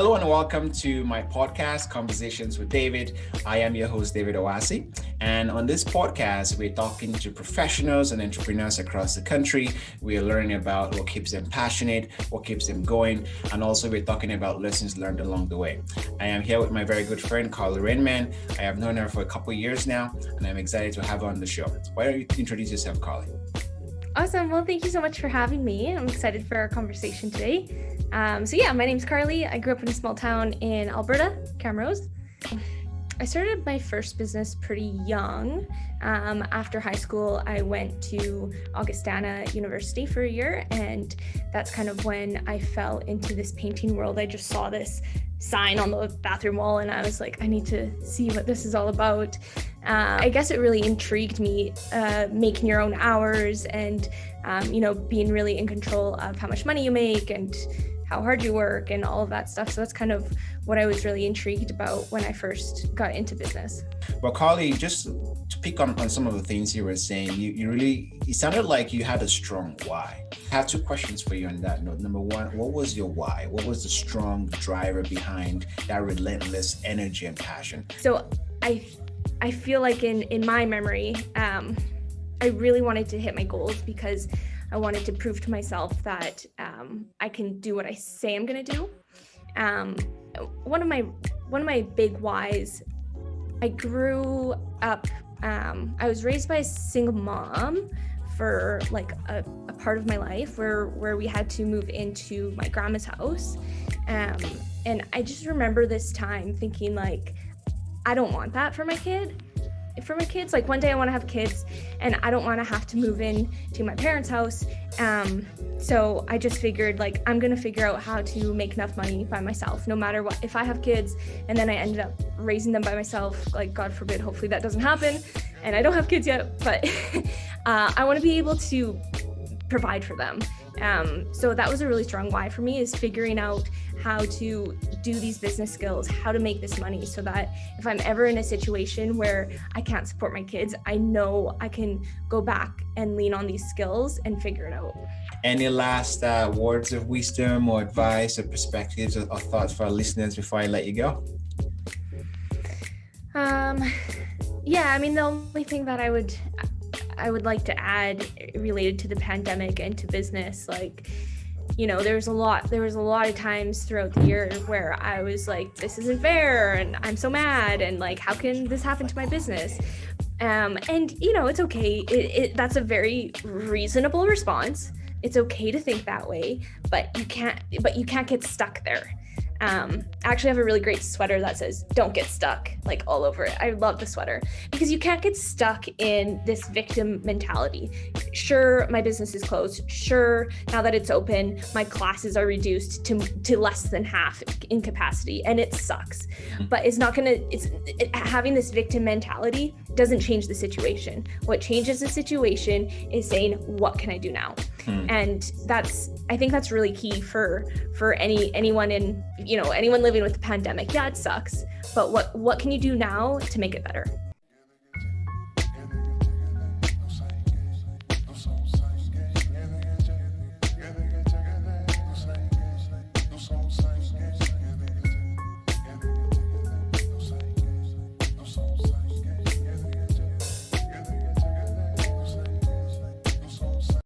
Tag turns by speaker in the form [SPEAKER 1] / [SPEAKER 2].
[SPEAKER 1] Hello and welcome to my podcast, Conversations with David. I am your host, David Owasi. And on this podcast, we're talking to professionals and entrepreneurs across the country. We are learning about what keeps them passionate, what keeps them going, and also we're talking about lessons learned along the way. I am here with my very good friend, Karly Renman. I have known her for a couple of years now, and I'm excited to have her on the show. Why don't you introduce yourself, Karly?
[SPEAKER 2] Awesome. Well, thank you so much for having me. I'm excited for our conversation today. My name's Karly. I grew up in a small town in Alberta, Camrose. I started my first business pretty young. After high school, I went to Augustana University for a year, and that's kind of when I fell into this painting world. I just saw this sign on the bathroom wall, and I was like, I need to see what this is all about. I guess it really intrigued me, making your own hours and, being really in control of how much money you make and how hard you work and all of that stuff. So that's kind of what I was really intrigued about when I first got into business.
[SPEAKER 1] Well, Karly, just to pick on some of the things you were saying, it sounded like you had a strong why. I have two questions for you on that note. Number one, what was your why? What was the strong driver behind that relentless energy and passion?
[SPEAKER 2] So I feel like in my memory, I really wanted to hit my goals because I wanted to prove to myself that I can do what I say I'm gonna do. One of my big whys, I grew up, I was raised by a single mom for like a part of my life where we had to move into my grandma's house. And I just remember this time thinking like, I don't want that for my kids. Like one day I want to have kids and I don't want to have to move in to my parents' house. So I just figured like, I'm going to figure out how to make enough money by myself, no matter what. If I have kids and then I ended up raising them by myself, like God forbid, hopefully that doesn't happen. And I don't have kids yet, but I want to be able to provide for them. So that was a really strong why for me, is figuring out how to do these business skills, how to make this money, so that if I'm ever in a situation where I can't support my kids, I know I can go back and lean on these skills and figure it out.
[SPEAKER 1] Any last words of wisdom or advice or perspectives or thoughts for our listeners before I let you go?
[SPEAKER 2] The only thing that I would like to add related to the pandemic and to business, there was a lot of times throughout the year where I was like, this isn't fair and I'm so mad and like, how can this happen to my business? It's okay. That's a very reasonable response. It's okay to think that way, but you can't get stuck there. I actually have a really great sweater that says, don't get stuck, like all over it. I love the sweater because you can't get stuck in this victim mentality. Sure, my business is closed. Sure, now that it's open, my classes are reduced to less than half in capacity and it sucks. But having this victim mentality doesn't change the situation. What changes the situation is saying, what can I do now? And I think that's really key for anyone anyone living with the pandemic. Yeah, it sucks, but what can you do now to make it better?